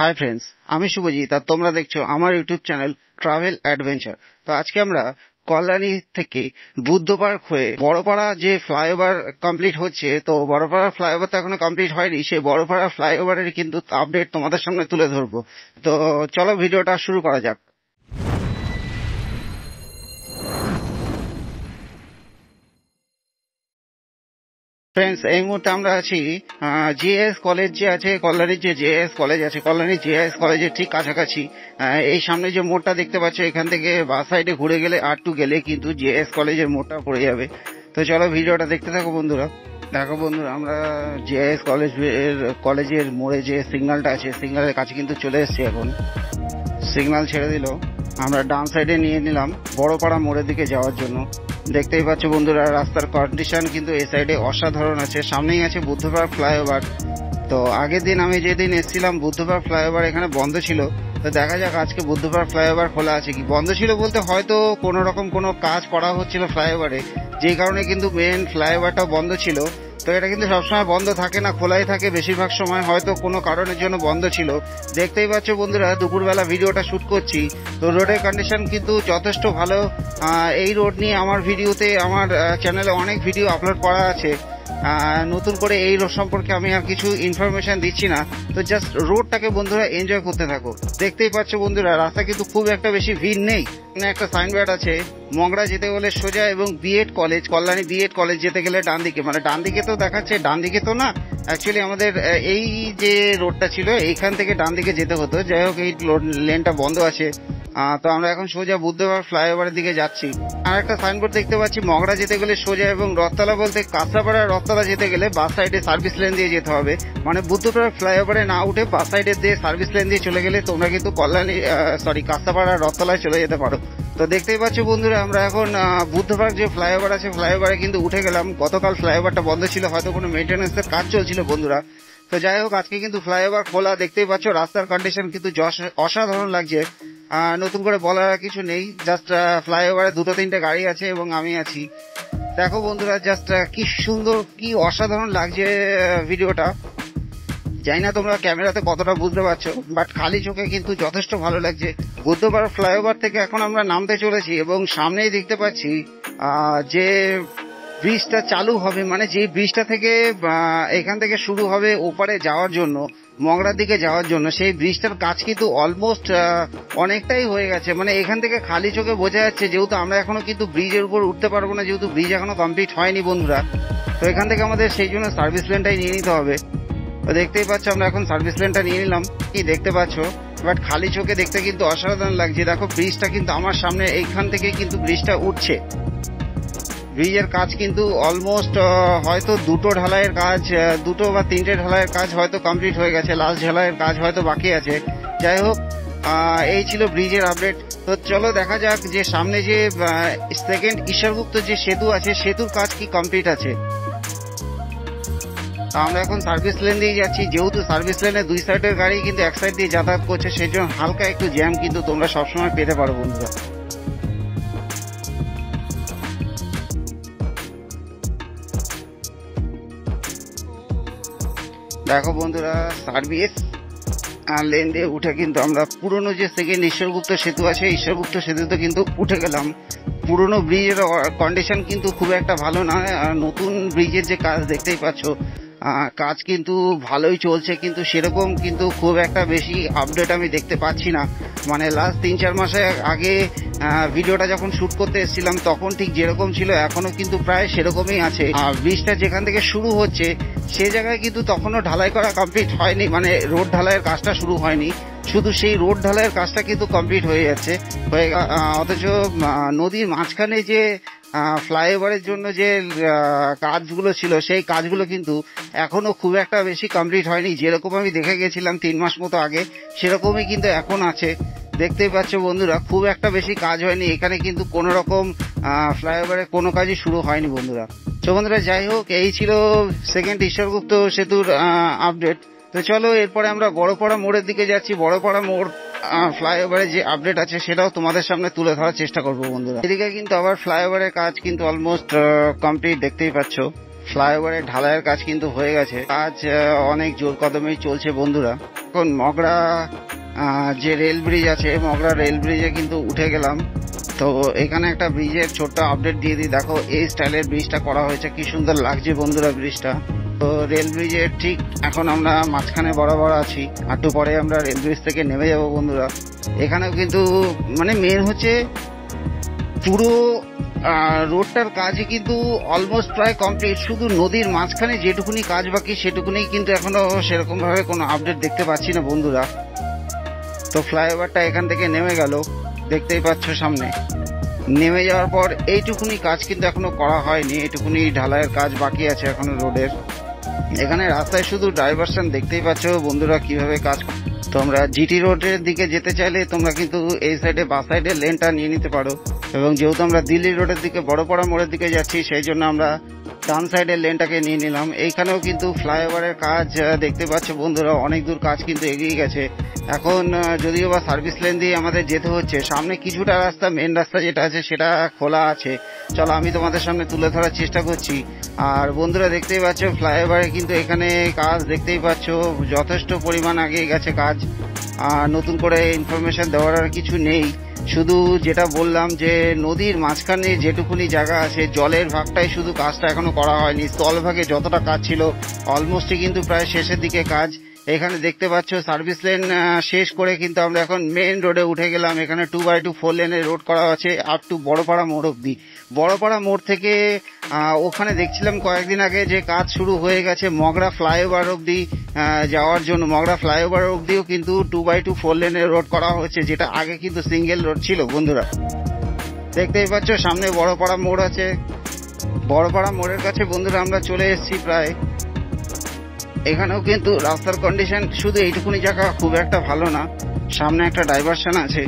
Hi friends, আমি শুভজিৎ আর তোমরা দেখছো আমার ইউটিউব চ্যানেল ট্রাভেল অ্যাডভেঞ্চার। তো আজকে আমরা কল্যাণী থেকে বুদ্ধ পার্ক হয়ে বড়পাড়া যে ফ্লাইওভার কমপ্লিট হচ্ছে, তো বড়পাড়া ফ্লাইওভার তো এখনো কমপ্লিট হয়নি, সেই বড়পাড়া ফ্লাইওভারের কিন্তু আপডেট তোমাদের সামনে তুলে ধরবো। তো চলো ভিডিওটা শুরু করা যাক। ফ্রেন্ডস, এই মুহূর্তে আমরা আছি জেএস কলেজ যে আছে, কল্যাণীর যে জেএস কলেজ আছে, কল্যাণীর জেএস কলেজের ঠিক কাছাকাছি। এই সামনে যে মোড়টা দেখতে পাচ্ছ, এখান থেকে বাস সাইডে ঘুরে গেলে আর একটু গেলে কিন্তু জেএস কলেজের মোড়টা পড়ে যাবে। তো চলো ভিডিওটা দেখতে থাকো বন্ধুরা। দেখো বন্ধুরা, আমরা জেএস কলেজের মোড়ে যে সিগন্যালটা আছে, সিগন্যালের কাছে কিন্তু চলে এসেছি। এখন সিগন্যাল ছেড়ে দিল, আমরা ডান সাইডে নিয়ে নিলাম বড়পাড়া মোড়ের দিকে যাওয়ার জন্য। দেখতেই পাচ্ছ বন্ধুরা, রাস্তার কন্ডিশন কিন্তু এই সাইডে অসাধারণ আছে। সামনেই আছে বুদ্ধপাড়া ফ্লাইওভার। তো আগের দিন আমি যেদিন এসেছিলাম বুদ্ধপাড়া ফ্লাইওভার এখানে বন্ধ ছিল। তো দেখা যাক আজকে বুদ্ধপাড়া ফ্লাইওভার খোলা আছে কি। বন্ধ ছিল বলতে হয়তো কোনো রকম কোনো কাজ করা হচ্ছিল ফ্লাইওভারে, যেই কারণে কিন্তু মেন ফ্লাইওভারটা বন্ধ ছিল। তো এটা কিন্তু সবসময় বন্ধ থাকে না, খোলাই থাকে বেশিরভাগ সময়, হয়তো কোনো কারণের জন্য বন্ধ ছিল। দেখতেই পাচ্ছ বন্ধুরা, দুপুরবেলা ভিডিওটা শুট করছি, তো রোডের কন্ডিশন কিন্তু যথেষ্ট ভালো। এই রোড নিয়ে আমার ভিডিওতে, আমার চ্যানেলে অনেক ভিডিও আপলোড করা আছে। নতুন করে এই রোড সম্পর্কে আমি আর কিছু ইনফরমেশন দিচ্ছি না, তো জাস্ট রোডটাকে বন্ধুরা এনজয় করতে থাকো। দেখতেই পাচ্ছ বন্ধুরা, রাস্তা কিন্তু খুব একটা বেশি ভিড় নেই। একটা সাইনবোর্ড আছে, মগরা যেতে গেলে সোজা এবং BEd college, Kalyani BEd college যেতে গেলে ডান দিকে, মানে ডান দিকে তো দেখাচ্ছে, ডান দিকে তো না, অ্যাকচুয়ালি আমাদের এই যে রোডটা ছিল এইখান থেকে ডান দিকে যেতে হতো। যাই হোক, এই লেনটা বন্ধ আছে। তো আমরা এখন সোজা বুদ্ধপাড়া ফ্লাইওভারের দিকে যাচ্ছি। আর একটা সাইনবোর্ড দেখতে পাচ্ছি, মগরা যেতে গেলে সোজা এবং রথতলা বলতে কাঁচরাপাড়া রথতলা যেতে গেলে বাস সাইডে সার্ভিস লেন দিয়ে যেতে হবে। মানে বুদ্ধপাড়া ফ্লাইওভারে না উঠে বাস সাইডে দিয়ে সার্ভিস লেন দিয়ে চলে গেলে তোমরা কিন্তু কাঁচরাপাড়া রথতলায় চলে যেতে পারো। তো দেখতেই পাচ্ছ বন্ধুরা, আমরা এখন বুদ্ধপাড়া যে ফ্লাইওভার আছে ফ্লাইওভারে কিন্তু উঠে গেলাম। গতকাল ফ্লাইওভারটা বন্ধ ছিল, হয়তো কোনো মেইনটেন্যান্সের কাজ চলছিল বন্ধুরা। তো যাই হোক, আজকে কিন্তু ফ্লাইওভার খোলা। দেখতেই পাচ্ছ রাস্তার কন্ডিশন কিন্তু অসাধারণ লাগছে। নতুন করে বলার কিছু নেই, জাস্ট ফ্লাইওভারে দুটো তিনটে গাড়ি আছে এবং আমি আছি। দেখো বন্ধুরা, জাস্ট কি সুন্দর, কি অসাধারণ লাগছে ভিডিওটা। জানি না তোমরা ক্যামেরাতে কতটা বুঝতে পারছো, বাট খালি চোখে কিন্তু যথেষ্ট ভালো লাগছে। বুদ্ধপাড়া ফ্লাইওভার থেকে এখন আমরা নামতে চলেছি এবং সামনেই দেখতে পাচ্ছি যে ব্রিজটা চালু হবে, মানে যে ব্রিজটা থেকে এখান থেকে শুরু হবে ওপারে যাওয়ার জন্য, মগরার দিকে যাওয়ার জন্য, সেই ব্রিজটার কাজ কিন্তু অলমোস্ট অনেকটাই হয়ে গেছে। মানে এখান থেকে খালি চোখে বোঝা যাচ্ছে, যেহেতু আমরা এখনো কিন্তু ব্রিজের উপর উঠতে পারবো না, যেহেতু ব্রিজ এখনো কমপ্লিট হয়নি বন্ধুরা। তো এখান থেকে আমাদের সেই জন্য সার্ভিস লেনটাই নিয়ে নিতে হবে। তো দেখতেই পাচ্ছ, আমরা এখন সার্ভিস লেনটা নিয়ে নিলাম, কি দেখতে পাচ্ছ। বাট খালি চোখে দেখতে কিন্তু অসাধারণ লাগছে। দেখো ব্রিজটা কিন্তু আমার সামনে, এইখান থেকে কিন্তু ব্রিজটা উঠছে। ব্রিজের কাজ কিন্তু অলমোস্ট হয়তো দুটো ঢালাইয়ের কাজ, দুটো বা তিনটে ঢালাইয়ের কাজ হয়তো কমপ্লিট হয়ে গেছে, লাস্ট ঢালাইয়ের কাজ হয়তো বাকি আছে। যাই হোক, এই ছিল ব্রিজের আপডেট। তো চলো দেখা যাক যে সামনে যে সেকেন্ড ঈশ্বরগুপ্ত যে সেতু আছে, সেতুর কাজ কি কমপ্লিট আছে। আমরা এখন সার্ভিস লেন দিয়ে যাচ্ছি, যেহেতু সার্ভিস লেনে দুই সাইডের গাড়ি কিন্তু এক সাইড দিয়ে যাতায়াত করছে, সেই জন্য হালকা একটু জ্যাম কিন্তু তোমরা সবসময় পেতে পারো বন্ধুরা। দেখো বন্ধুরা, সার্ভিস লেন দিয়ে উঠে কিন্তু আমরা পুরনো যে সেকেন্ড ঈশ্বরগুপ্ত সেতু আছে, ঈশ্বরগুপ্ত সেতুতে কিন্তু উঠে গেলাম। পুরনো ব্রিজের কন্ডিশন কিন্তু খুব একটা ভালো না, নতুন ব্রিজের যে কাজ দেখতেই পাচ্ছ, কাজ কিন্তু ভালোই চলছে, কিন্তু সেরকম কিন্তু খুব একটা বেশি আপডেট আমি দেখতে পাচ্ছি না। মানে লাস্ট 3-4 মাসে আগে ভিডিওটা যখন শুট করতে এসেছিলাম তখন ঠিক যেরকম ছিল এখনো কিন্তু প্রায় সেরকমই আছে। ব্রিজটা যেখান থেকে শুরু হচ্ছে সে জায়গায় কিন্তু তখনও ঢালাই করা কমপ্লিট হয়নি, মানে রোড ঢালাইয়ের কাজটা শুরু হয়নি, শুধু সেই রোড ঢালাইয়ের কাজটা কিন্তু কমপ্লিট হয়ে যাচ্ছে। অথচ নদীর মাঝখানে যে ফ্লাইওভারের জন্য যে কাজগুলো ছিল সেই কাজগুলো কিন্তু এখনো খুব একটা বেশি কমপ্লিট হয়নি। যেরকম আমি দেখে গেছিলাম 3 মাস মতো আগে, সেরকমই কিন্তু এখন আছে। দেখতেই পাচ্ছ বন্ধুরা, খুব একটা বেশি কাজ হয়নি এখানে, কিন্তু কোনো রকম ফ্লাইওভারে কোনো কাজই শুরু হয়নি বন্ধুরা। তো বন্ধুরা, যাই হোক, এই ছিল সেকেন্ড ঈশ্বরগুপ্ত সেতুর আপডেট। তো চলো এরপরে আমরা বড়পাড়া মোড়ের দিকে যাচ্ছি। বড়পাড়া মোড় ফ্লাইওভারে যে আপডেট আছে সেটাও তোমাদের সামনে তুলে ধরার চেষ্টা করবো বন্ধুরা। এদিকে কিন্তু আবার ফ্লাইওভারের কাজ কিন্তু অলমোস্ট কমপ্লিট, দেখতেই পাচ্ছ ফ্লাইওভারের ঢালাইয়ের কাজ কিন্তু হয়ে গেছে, কাজ অনেক জোর কদমেই চলছে বন্ধুরা। এখন মগরা যে রেল ব্রিজ আছে, মগরা রেল ব্রিজে কিন্তু উঠে গেলাম। তো এখানে একটা ব্রিজের ছোট্ট আপডেট দিয়ে দিই। দেখো এই স্টাইলের ব্রিজটা করা হয়েছে, কি সুন্দর লাগছে বন্ধুরা ব্রিজটা। তো রেল ব্রিজের ঠিক এখন আমরা মাঝখানে বরাবর আছি, একটু পরে আমরা রেল ব্রিজ থেকে নেমে যাব বন্ধুরা। এখানেও কিন্তু মানে মেন হচ্ছে পুরো রোডটার কাজই কিন্তু অলমোস্ট প্রায় কমপ্লিট, শুধু নদীর মাঝখানে যেটুকুনি কাজ বাকি সেটুকুনি কিন্তু এখনো সেরকম ভাবে কোনো আপডেট দেখতে পাচ্ছি না বন্ধুরা। তো ফ্লাইওভারটা এখান থেকে নেমে গেল, দেখতেই পাচ্ছ সামনে। নেমে যাওয়ার পর এইটুকুনি কাজ কিন্তু এখনো করা হয়নি, এইটুকুনি ঢালাইয়ের কাজ বাকি আছে এখনো রোডের। এখানে রাস্তায় শুধু ডাইভারশন দেখতেই পাচ্ছ বন্ধুরা কিভাবে কাজ। তোমরা জিটি রোডের দিকে যেতে চাইলে তোমরা কিন্তু এই সাইডে বা সাইডে লেনটা নিয়ে নিতে পারো, এবং যেহেতু আমরা দিল্লি রোডের দিকে বড়পাড়া মোড়ের দিকে যাচ্ছি সেই জন্য আমরা ডান সাইডের লেনটাকে নিয়ে নিলাম। এইখানেও কিন্তু ফ্লাইওভারের কাজ দেখতে পাচ্ছ বন্ধুরা, অনেক দূর কাজ কিন্তু এগিয়ে গেছে। এখন যদিও বা সার্ভিস লেন দিয়ে আমাদের যেতে হচ্ছে, সামনে কিছুটা রাস্তা, মেন রাস্তা যেটা আছে সেটা খোলা আছে। চলো আমি তোমাদের সামনে তুলে ধরার চেষ্টা করছি। আর বন্ধুরা দেখতেই পাচ্ছ ফ্লাইওভারে কিন্তু এখানে কাজ দেখতেই পাচ্ছ যথেষ্ট পরিমাণ আগে গেছে কাজ। নতুন করে ইনফরমেশন দেওয়ার আর কিছু নেই, শুধু যেটা বললাম যে নদীর মাঝখানে যেটুকুনি জায়গা আছে জলের ভাগটাই শুধু কাজটা এখনো করা হয়নি। স্থলভাগে যতটা কাজ ছিল অলমোস্টই কিন্তু প্রায় শেষের দিকে কাজ। এখানে দেখতে পাচ্ছ সার্ভিস লেন শেষ করে কিন্তু আমরা এখন মেন রোডে উঠে গেলাম। এখানে 2x2 4 লেনের রোড করা আছে আপ টু বড়পাড়া মোড় অব্দি। বড়পাড়া মোড় থেকে ওখানে দেখছিলাম কয়েকদিন আগে যে কাজ শুরু হয়ে গেছে মগরা ফ্লাইওভার অব্দি যাওয়ার জন্য। মগরা ফ্লাইওভার অব্দিও কিন্তু 2x2 4 লেনের রোড করা হচ্ছে, যেটা আগে কিন্তু সিঙ্গেল রোড ছিল বন্ধুরা। দেখতেই পাচ্ছ সামনে বড়পাড়া মোড় আছে, বড়পাড়া মোড়ের কাছে বন্ধুরা আমরা চলে এসেছি প্রায়। এখানেও কিন্তু রাস্তার কন্ডিশন শুধু এইটুকুনি জায়গা খুব একটা ভালো না, সামনে একটা ডাইভারশন আছে।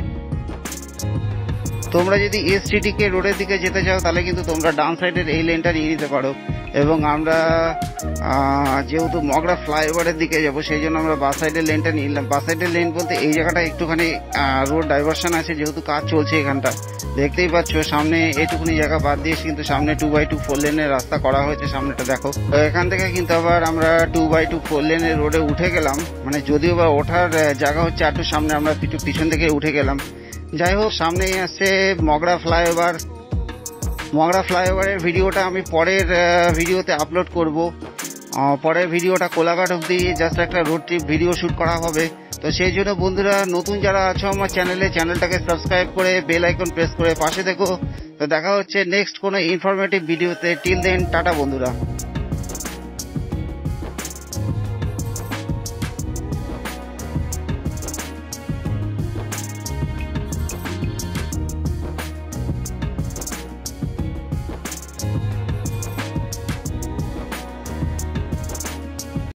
তোমরা যদি এসটিটিকে রোডের দিকে যেতে চাও তাহলে কিন্তু তোমরা ডান সাইডের এই লেনটা নিয়ে নিতে পারো, এবং আমরা যেহেতু মগরা ফ্লাইওভারের দিকে যাবো সেই জন্য আমরা বাস সাইডের লেনটা নিয়ে নিলাম। বাস সাইডের লেন বলতে এই জায়গাটা একটুখানি রোড ডাইভারশন আছে, যেহেতু কাজ চলছে এখানটা। দেখতেই পাচ্ছ সামনে এইটুকুনি জায়গা বাদ দিয়ে কিন্তু সামনে 2x2 4 লেনের রাস্তা করা হয়েছে, সামনেটা দেখো। তো এখান থেকে কিন্তু আবার আমরা 2x2 4 লেনের রোডে উঠে গেলাম, মানে যদিও বা ওঠার জায়গা হচ্ছে একটু সামনে, আমরা পিছন থেকে উঠে গেলাম। যাই হোক সামনেই আসছে মগরা ফ্লাইওভার। মগরা ফ্লাইওভারের ভিডিওটা আমি পরের ভিডিওতে আপলোড করব। পরের ভিডিওটা কোলাঘাট অব্দি জাস্ট একটা রোড ট্রিপ ভিডিও শুট করা হবে। তো সেই জন্য বন্ধুরা নতুন যারা আছো আমার চ্যানেলটাকে সাবস্ক্রাইব করে বেল আইকন প্রেস করে পাশে দেখো। তো দেখা হচ্ছে নেক্সট কোনো ইনফরমেটিভ ভিডিওতে। টিল দেন টাটা বন্ধুরা।